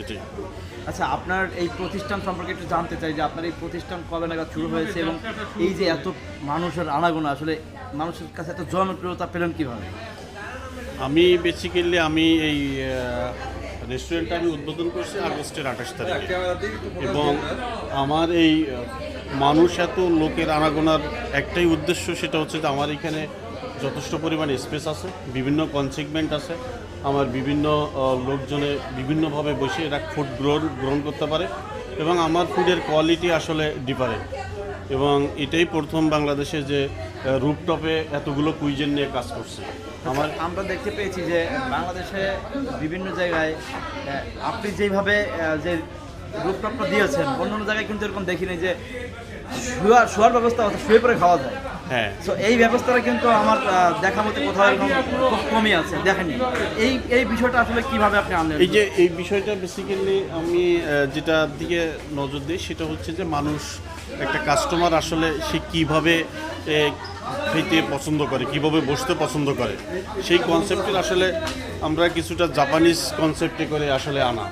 এটাই। আচ্ছা, আপনার এই প্রতিষ্ঠান সম্পর্কে একটু জানতে চাই যে আপনার এই প্রতিষ্ঠান কবে নাগাদ শুরু হয়েছে এবং এই যে এত মানুষের আনাগোনা, আসলে মানুষের কাছে এত জনপ্রিয়তা পেলেন কীভাবে? আমি বেসিক্যালি আমি এই রেস্টুরেন্টটা আমি উদ্বোধন করছি আগস্টের 28 তারিখে, এবং আমার এই মানুষ এত লোকের আনাগোনার একটাই উদ্দেশ্য, সেটা হচ্ছে যে আমার এখানে যথেষ্ট পরিমাণে স্পেস আছে, বিভিন্ন কনসিগমেন্ট আছে, আমার বিভিন্ন লোকজনে বিভিন্নভাবে বসে এরা ফুড গ্রহণ করতে পারে, এবং আমার ফুডের কোয়ালিটি আসলে ডিফারেন্ট। এবং এটাই প্রথম বাংলাদেশে যে রুপটপে এতগুলো কুইজেন নিয়ে কাজ করছে। আমরা দেখতে পেয়েছি যে বাংলাদেশে বিভিন্ন জায়গায় আপনি যেইভাবে যে রূপটপটা দিয়েছেন, অন্য অন্য জায়গায় কিন্তু এরকম দেখিনি যে শোয়ার ব্যবস্থা আছে, শুয়ে পরে খাওয়া যায়। হ্যাঁ, তো এই ব্যবস্থাটা কিন্তু আমার দেখা মতে কোথাও এরকম খুব কমই আছে, দেখেনি। এই বিষয়টা আসলে কিভাবে আপনি আনলেন? এই বিষয়টা বেসিক্যালি আমি যেটার দিকে নজর দিই সেটা হচ্ছে যে মানুষ, একটা কাস্টমার আসলে সে কীভাবে খেতে পছন্দ করে, কিভাবে বসতে পছন্দ করে, সেই কনসেপ্টের আসলে আমরা কিছুটা জাপানিজ কনসেপ্টে করে আসলে আনা,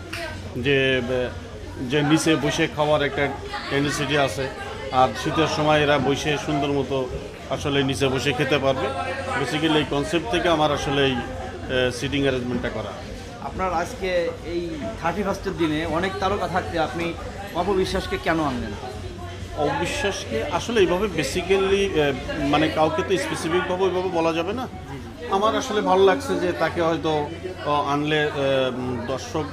যে নিচে বসে খাওয়ার একটা টেন্ডেন্সিটি আছে, আর শীতের সময় এরা বসে সুন্দর মতো আসলে নিচে বসে খেতে পারবে। বেসিক্যালি এই কনসেপ্ট থেকে আমার আসলে এই সিটিং অ্যারেঞ্জমেন্টটা করা। আপনার আজকে এই 31st দিনে অনেক তারকা থাকতে আপনি অপবিশ্বাসকে কেন আনলেন? অবিশ্বাসকে আসলে এইভাবে বেসিক্যালি মানে কাউকে তো স্পেসিফিকভাবে ওইভাবে বলা যাবে না। আমার আসলে ভালো লাগছে যে তাকে হয়তো আনলে দর্শক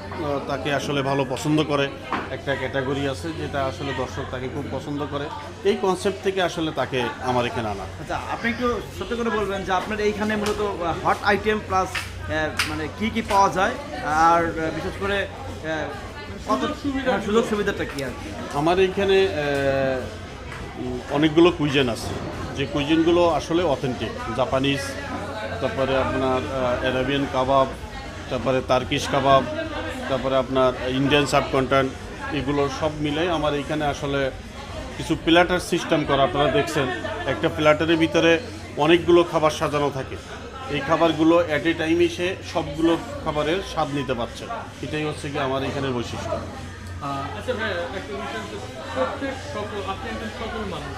তাকে আসলে ভালো পছন্দ করে, একটা ক্যাটাগরি আছে যেটা আসলে দর্শক তাকে খুব পছন্দ করে, এই কনসেপ্ট থেকে আসলে তাকে আমার এখানে আনা। আচ্ছা, আপনি একটু সত্য করে বলবেন যে আপনার এইখানে মূলত হট আইটেম প্লাস মানে কি পাওয়া যায়, আর বিশেষ করে কত সুযোগ সুবিধাটা কি আর? আমার এইখানে অনেকগুলো কুইজেন আছে, যে কুইজেনগুলো আসলে অথেন্টিক, জাপানিজ, তারপরে আপনার অ্যারাবিয়ান কাবাব, তারপরে তার্কিশ কাবাব, তারপরে আপনার ইন্ডিয়ান সাবকন্টিনেন্ট, এগুলো সব মিলে আমার এইখানে আসলে কিছু প্ল্যাটার সিস্টেম করা। আপনারা দেখছেন একটা প্ল্যাটারের ভিতরে অনেকগুলো খাবার সাজানো থাকে, এই খাবারগুলো অ্যাট এ টাইম এসে সবগুলো খাবারের স্বাদ নিতে পারছে, এটাই হচ্ছে কি আমার এখানের বৈশিষ্ট্য। আচ্ছা ভাই, একটা বিষয় হচ্ছে আপনি একজন সফল মানুষ,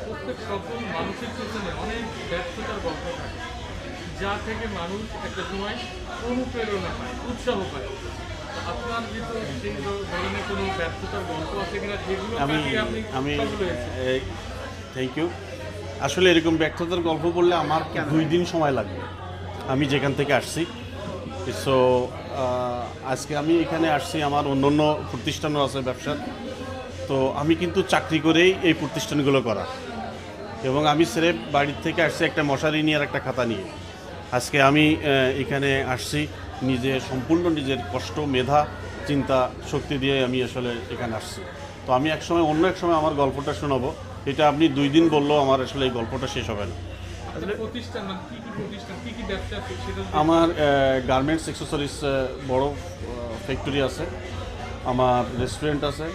প্রত্যেক সফল মানুষের পেছনে অনেক ব্যর্থতার গল্প থাকে, যা থেকে মানুষ একটা সময় অনুপ্রেরণা পায়, উৎসাহ পায়। আপনার ভিতরে সেই ধরনের কোনো ব্যর্থতার গল্প আছে কিনা, যেগুলো আমি সফল হয়েছে? Thank you. আসলে এরকম ব্যর্থতার গল্প বললে আমার 2 দিন সময় লাগবে, আমি যেখান থেকে আসছি। সো আজকে আমি এখানে আসছি, আমার অন্য অন্য প্রতিষ্ঠানও আছে ব্যবসার, তো আমি কিন্তু চাকরি করেই এই প্রতিষ্ঠানগুলো করা, এবং আমি স্রেফ বাড়ির থেকে আসছি একটা মশারি নিয়ে আর একটা খাতা নিয়ে। আজকে আমি এখানে আসছি সম্পূর্ণ নিজের কষ্ট, মেধা, চিন্তা শক্তি দিয়ে আমি আসলে এখানে আসছি। তো আমি অন্য এক সময় আমার গল্পটা শোনাবো, এটা আপনি 2 দিন বললেও আমার আসলে এই গল্পটা শেষ হবে না। প্রতিষ্ঠান মানে কি কি ব্যবসা? আমার গার্মেন্টস অ্যাক্সেসরিজ বড় ফ্যাক্টরি আছে, আমার রেস্টুরেন্ট আছে,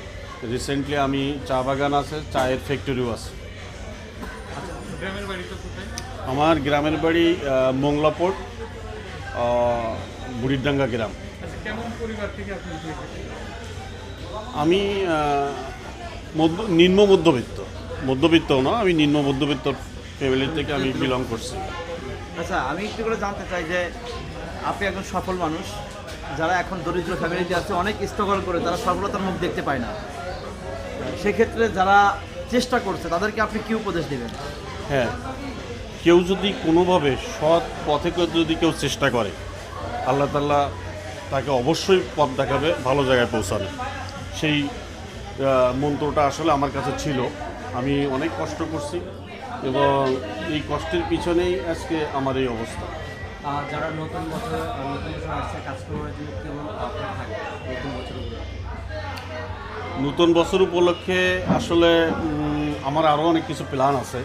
রিসেন্টলি আমি চা বাগান আছে, চায়ের ফ্যাক্টরিও আছে। গ্রামের বাড়িটা কোথায়? আমার গ্রামের বাড়ি মোংলাপোর্ট, বুড়িরডাঙ্গা গ্রাম। আচ্ছা, কেমন পরিবার থেকে আপনি এসেছেন? আমি নিম্ন মধ্যবিত্তও না, আমি নিম্ন মধ্যবিত্ত ফ্যামিলি থেকে আমি বিলং করছি। আচ্ছা, আমি একটু করে জানতে চাই যে আপনি একজন সফল মানুষ, যারা এখন দরিদ্র ফ্যামিলিতে আছে, অনেক স্ট্রাগল করে, তারা সফলতার মুখ দেখতে পায় না, সেক্ষেত্রে যারা চেষ্টা করছে তাদেরকে আপনি কী উপদেশ দেবেন? হ্যাঁ, কেউ যদি কোনোভাবে সৎ পথে যদি কেউ চেষ্টা করে, আল্লাহ তাআলা তাকে অবশ্যই পথ দেখাবে ভালো জায়গায় পৌঁছানো। সেই মন্ত্রটা আসলে আমার কাছে ছিল, আমি অনেক কষ্ট করছি, এবং এই কষ্টের পিছনেই আজকে আমার এই অবস্থা। যারা নতুন বছর আসছে কাজ করার জন্য কেমন আপনার থাকে নতুন বছর উপলক্ষে আসলে আমার আরও অনেক কিছু প্ল্যান আছে,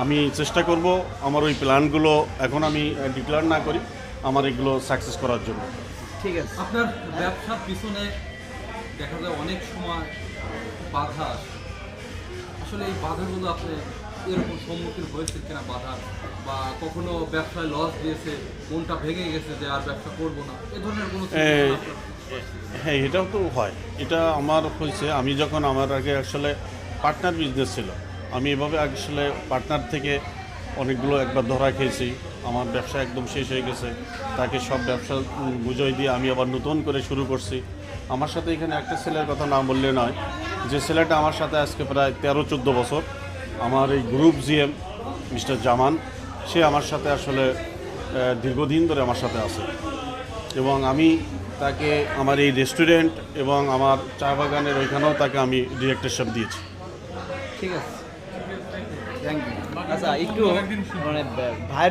আমি চেষ্টা করব আমার ওই প্ল্যানগুলো এখন আমি ডিক্লেয়ার না করি, আমার এগুলো সাকসেস করার জন্য। ঠিক আছে। আপনার ব্যবসার পিছনে দেখা যায় অনেক সময় বাধা আসে, আসলে এই বাধাগুলো আপনি এরকম সম্মুখীন হয়েছেন কিনা বাধা, বা কখনো ব্যবসায় লস দিয়েছে, মনটা ভেঙে গেছে যে আর ব্যবসা করবো না, এ ধরনের কোনো হ্যাঁ, এটাও তো হয়। এটা আমার হয়েছে, আমি যখন আমার আগে আসলে পার্টনার বিজনেস ছিল, আমি এভাবে আসলে পার্টনার থেকে অনেকগুলো একবার ধরা খেয়েছি। আমার ব্যবসা একদম শেষ হয়ে গেছে, তাকে সব ব্যবসা বুঝিয়ে দিয়ে আমি আবার নতুন করে শুরু করছি। আমার সাথে এখানে একটা ছেলের কথা না বললে নয়, যে ছেলেটা আমার সাথে আজকে প্রায় 13-14 বছর, আমার এই গ্রুপ জিএম মিস্টার জামান, সে আমার সাথে আসলে দীর্ঘদিন ধরে আমার সাথে আছে এবং আমি তাকে আমার এই রেস্টুরেন্ট এবং আমার চা বাগানের ওইখানেও তাকে আমি ডিরেক্টরশিপ দিয়েছি। ঠিক আছে, থ্যাংক ইউ। আচ্ছা, একটু মানে ভাইয়ের